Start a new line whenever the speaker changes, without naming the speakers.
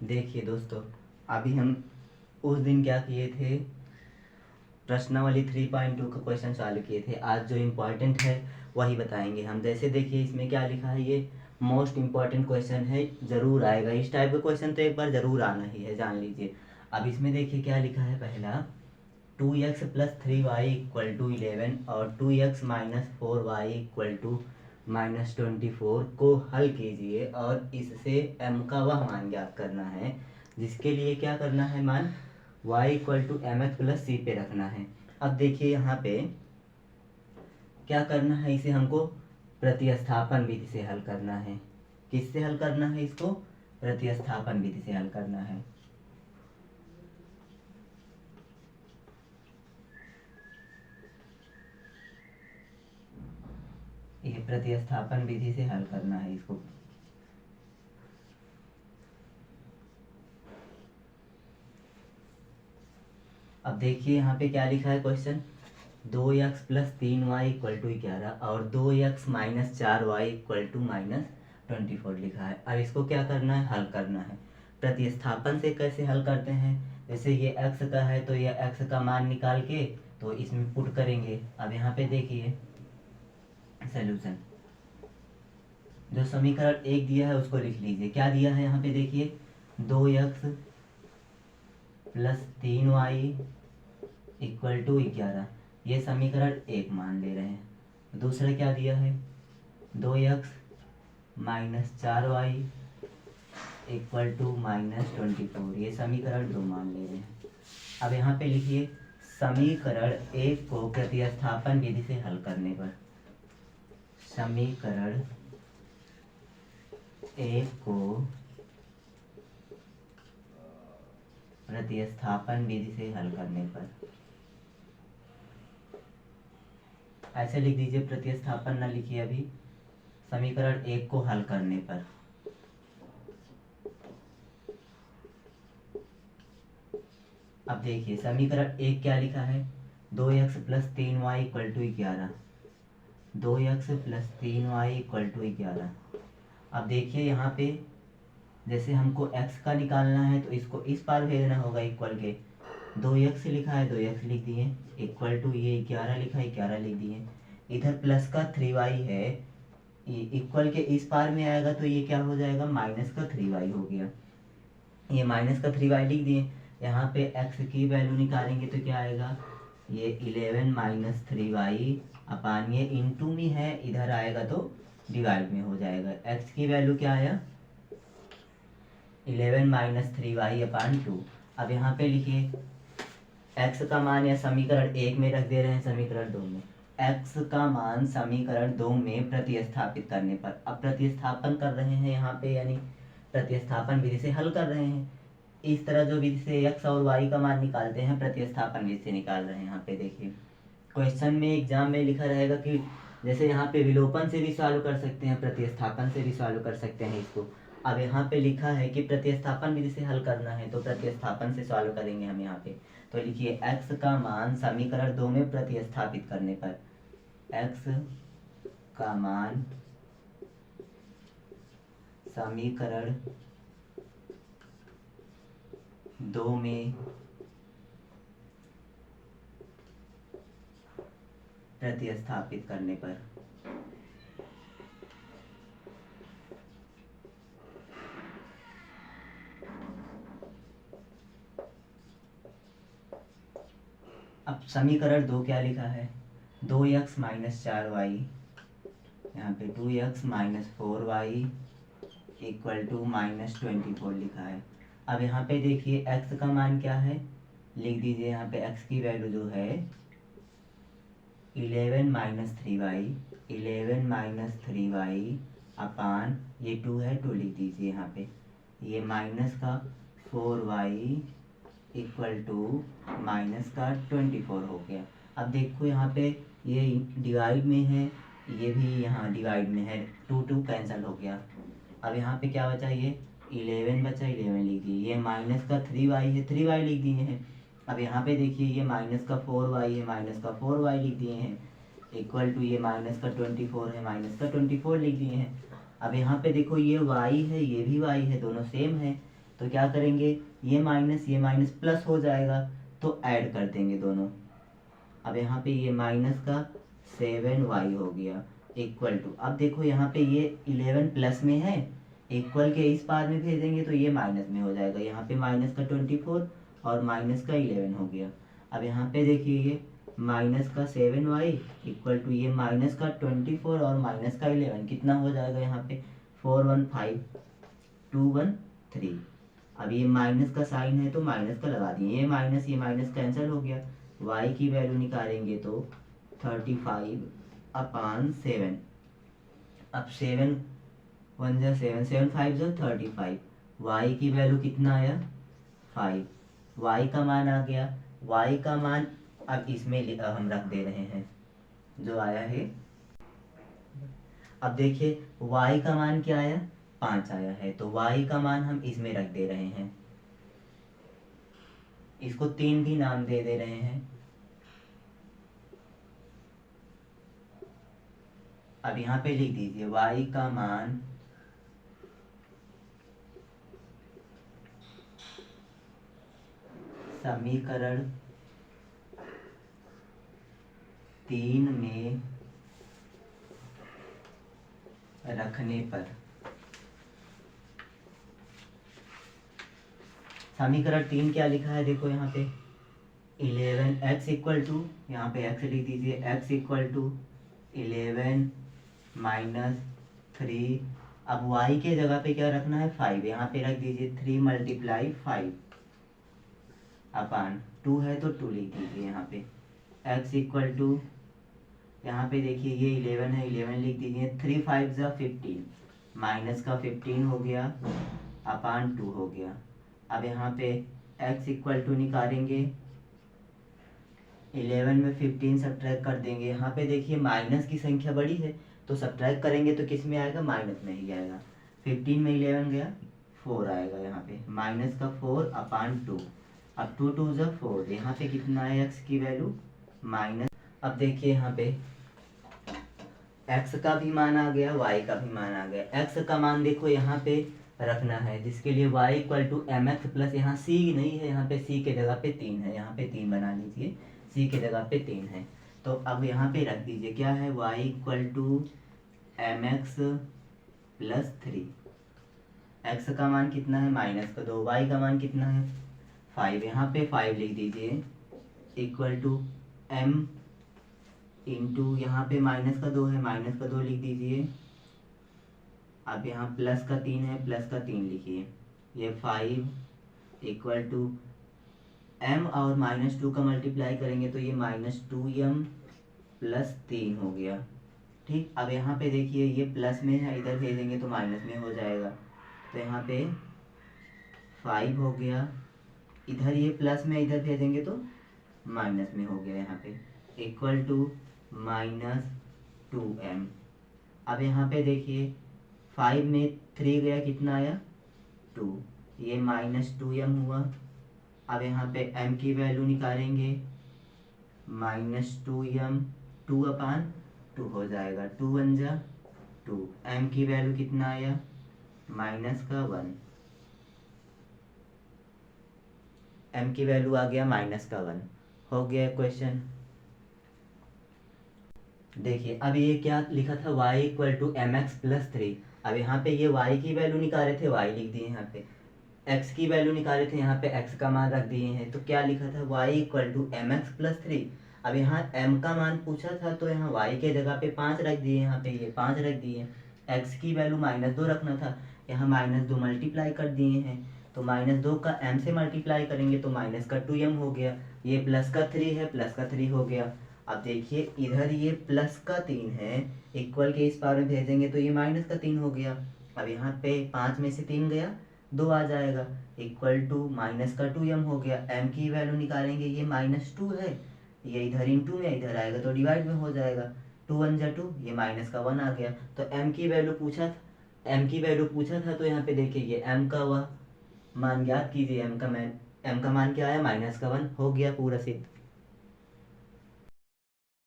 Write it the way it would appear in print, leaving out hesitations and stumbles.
देखिए दोस्तों, अभी हम उस दिन क्या किए थे, प्रश्नावली 3.2 का क्वेश्चन सॉल्व किए थे। आज जो इम्पोर्टेंट है वही बताएंगे हम। जैसे देखिए इसमें क्या लिखा है, ये मोस्ट इम्पॉर्टेंट क्वेश्चन है, ज़रूर आएगा। इस टाइप का क्वेश्चन तो एक बार ज़रूर आना ही है, जान लीजिए। अब इसमें देखिए क्या लिखा है, पहला 2x plus 3y equal to 11 और 2x minus 4y equal to minus 24 को हल कीजिए और इससे m का वह मान ज्ञात करना है जिसके लिए क्या करना है, मान y equal to M x plus c पे रखना है। अब देखिए यहाँ पे क्या करना है, इसे हमको प्रतिस्थापन विधि से हल करना है। किससे हल करना है इसको? प्रतिस्थापन विधि से हल करना है। ये प्रतिस्थापन विधि से हल करना है इसको। अब देखिए यहाँ पे क्या लिखा है question, 2x plus 3y equal to 11 और 2x minus 4y equal to minus 24 लिखा है। अब इसको क्या करना है, हल करना है। प्रतिस्थापन से कैसे हल करते हैं, जैसे ये x का है तो ये x का मान निकाल के तो इसमें पुट करेंगे। अब यहाँ पे देखिए सॉल्यूशन, जो समीकरण एक दिया है उसको लिख लीजिए। क्या दिया है यहाँ पे देखिए, 2x plus 3y equal to 11, ये समीकरण एक मान ले रहे हैं। दूसरा क्या दिया है, 2x minus 4y equal to minus 24, ये समीकरण दो मान ले रहे हैं। अब यहाँ पे लिखिए समीकरण एक को प्रतिस्थापन विधि से हल करने पर, समीकरण एक को प्रतिस्थापन विधि से हल करने पर ऐसे लिख दीजिए, प्रतिस्थापन न लिखिए अभी, समीकरण एक को हल करने पर। अब देखिए समीकरण एक क्या लिखा है, 2x plus 3y equal to 11, 2x plus 3y equal to 11। अब देखिए यहाँ पे जैसे हमको x का निकालना है तो इसको इस पार भेजना होगा, इक्वल के 2x लिखा है 2x लिख दिए, इक्वल टू ये 11 लिखा है 11 लिख दिए। इधर प्लस का 3y है, ये इक्वल के इस पार में आएगा तो ये क्या हो जाएगा, माइनस का 3y हो गया। ये माइनस का 3y लिख दिए। यहाँ पे x की वैल्यू निकालेंगे तो क्या आएगा, ये 11 माइनस 3y अपान ये इंटू में है, इधर आएगा तो डिवाइड में हो जाएगा। x की वैल्यू क्या आया, 11 माइनस 3y अपान 2। अब यहाँ पे लिखिए x का मान या समीकरण एक में रख दे रहे हैं, समीकरण दो में x का मान समीकरण दो में प्रतिस्थापित करने पर। अब प्रतिस्थापन कर रहे हैं यहाँ पे, यानी प्रतिस्थापन विधि से हल कर रहे हैं। इस तरह जो विधि से x और y का मान निकालते हैं, प्रतिस्थापन विधि से निकाल रहे हैं। यहाँ पे देखिए क्वेश्चन में एग्जाम में लिखा रहेगा कि जैसे यहाँ पे विलोपन से भी सॉल्व कर सकते हैं, प्रतिस्थापन से भी सॉल्व कर सकते हैं इसको। अब यहाँ पे लिखा है कि प्रतिस्थापन विधि से हल करना है तो प्रतिस्थापन से सॉल्व करेंगे हम यहाँ पे। तो लिखिए x का मान समीकरण दो में प्रतिस्थापित करने पर, x का मान समीकरण दो में प्रतिस्थापित करने पर। अब समीकरण दो क्या लिखा है, 2x माइनस 4y, यहाँ पे 2x minus 4y equal to minus 24 लिखा है। अब यहाँ पे देखिए x का मान क्या है, लिख दीजिए यहाँ पे x की वैल्यू जो है 11 माइनस 3y, 11 माइनस 3y अपान ये 2 है 2 लिख दीजिए यहाँ पे, ये माइनस का 4y इक्वल टू माइनस का 24 हो गया। अब देखो यहाँ पे ये डिवाइड में है, ये भी यहाँ डिवाइड में है, 2 2 कैंसिल हो गया। अब यहाँ पे क्या बचा, ये 11 बचा, 11 लिख दिए। ये माइनस का 3y है, 3y लिख दिए हैं। अब यहाँ पे देखिए ये माइनस का 4y है, माइनस का 4y लिख दिए हैं, इक्वल टू ये माइनस का 24 है, माइनस का 24 लिख दिए हैं। अब यहाँ पे देखो ये y है, ये भी y है, दोनों सेम है तो क्या करेंगे, ये माइनस प्लस हो जाएगा, तो ऐड कर देंगे दोनों। अब यहाँ पे ये माइनस का 7y हो गया इक्वल टू, अब देखो यहाँ पे ये 11 प्लस में है, इक्वल के इस पार में भेजेंगे तो ये माइनस में हो जाएगा। यहाँ पे माइनस का 24 और माइनस का 11 हो गया। अब यहाँ पे देखिए ये माइनस का 7y इक्वल टू ये माइनस का 24 और माइनस का 11 कितना हो जाएगा, यहाँ पे 415 213। अब ये माइनस का साइन है तो माइनस का लगा दिए, ये माइनस कैंसिल हो गया। y की वैल्यू निकालेंगे तो 35/7। अब 7 1 जा 7 7 5 जा 35। y की वैल्यू कितना आया 5, y का मान आ गया। y का मान अब इसमें हम रख दे रहे हैं जो आया है। अब देखिए y का मान क्या आया 5 आया है, तो y का मान हम इसमें रख दे रहे हैं, इसको 3 भी नाम दे दे रहे हैं। अब यहाँ पे लिख दीजिए y का मान समीकरण 3 में रखने पर, समीकरण 3 क्या लिखा है देखो यहाँ पे 11x इक्वल टू, यहाँ पे x लिख दीजिए, x इक्वल टू 11 माइनस 3। अब y के जगह पे क्या रखना है 5, यहाँ पे रख दीजिए 3 × 5 अपान 2 है तो 2 लिख दीजिए यहाँ पे। x इक्वल टू यहाँ पे देखिए ये 11 है, 11 लिख दीजिए, 3 5 जा 15, माइनस का 15 हो गया अपान 2 हो गया। अब यहाँ पे x इक्वल टू निकालेंगे, 11 में 15 सब्ट्रैक्ट कर देंगे। यहाँ पे देखिए माइनस की संख्या बड़ी है तो सब्ट्रैक्ट करेंगे तो किस में आएगा, माइनस में ही आएगा। 15 में 11 गया 4 आएगा, यहाँ पे माइनस का 4 अपान 2। अब 2 2 जा 4, यहाँ पे कितना है x की वैल्यू माइनस। अब देखिए यहाँ पे x का भी मान आ गया, y का भी मान आ गया। x का मान देखो यहाँ पे रखना है, जिसके लिए y equal to M x plus, यहाँ c नहीं है, यहाँ पे c के जगह पे 3 है, यहाँ पे 3 बना लीजिए, c के जगह पे 3 है। तो अब यहाँ पे रख दीजिए क्या है y equal to M x plus 3। x का मान कितना है -2, y का मान कितना है 5, यहाँ पे 5 लिख दीजिए इक्वल टू m इंटू यहाँ पे -2 है, -2 लिख दीजिए। अब यहाँ प्लस का 3 है, प्लस का 3 लिखिए, ये 5 इक्वल टू m और -2 का मल्टीप्लाई करेंगे तो ये -2m प्लस 3 हो गया। ठीक, अब यहाँ पे देखिए ये प्लस में है, इधर भेजेंगे तो माइनस में हो जाएगा, तो यहाँ पे 5 हो गया, इधर ये प्लस में इधर भेजेंगे तो माइनस में हो गया, यहाँ पे इक्वल टू -2m। अब यहाँ पे देखिए 5 में 3 गया, कितना आया 2, ये -2m हुआ। अब यहाँ पे m की वैल्यू निकालेंगे, -2m 2/2 हो जाएगा, 2 1 जा 2, m की वैल्यू कितना आया -1, m की वैल्यू आ गया -1। हो गया क्वेश्चन। देखिए अब ये क्या लिखा था y equal to M x plus 3। अब यहाँ पे ये y की वैल्यू निकाले थे, y लिख दिए, यहाँ पे x की वैल्यू निकाले थे, यहाँ पे x का मान रख दिए हैं। तो क्या लिखा था y equal to M x plus 3। अब यहाँ m का मान पूछा था तो यहाँ y के जगह पे 5 रख दिए, यहाँ पे ये 5 रख दिए। x की वैल्यू -2 रखना था, यहाँ -2 मल्टीप्लाई कर दिए हैं, तो -2 का m से मल्टीप्लाई करेंगे तो माइनस का 2m हो गया, ये प्लस का 3 है, प्लस का 3 हो गया। अब देखिए इधर ये प्लस का 3 है, इक्वल के इस पार में भेजेंगे तो ये माइनस का 3 हो गया। अब यहाँ पे 5 में से 3 गया, 2 आ जाएगा, इक्वल टू माइनस का 2m हो गया। m की वैल्यू निकालेंगे, ये -2 है, ये इधर इंटू में इधर आएगा तो डिवाइड में हो जाएगा, 2 1 जा 2, ये माइनस का 1 आ गया। तो m की वैल्यू पूछा था तो यहाँ पे देखिए ये m का मान ज्ञात कीजिए, m का मान क्या आया -1 हो गया पूरा सिद्ध।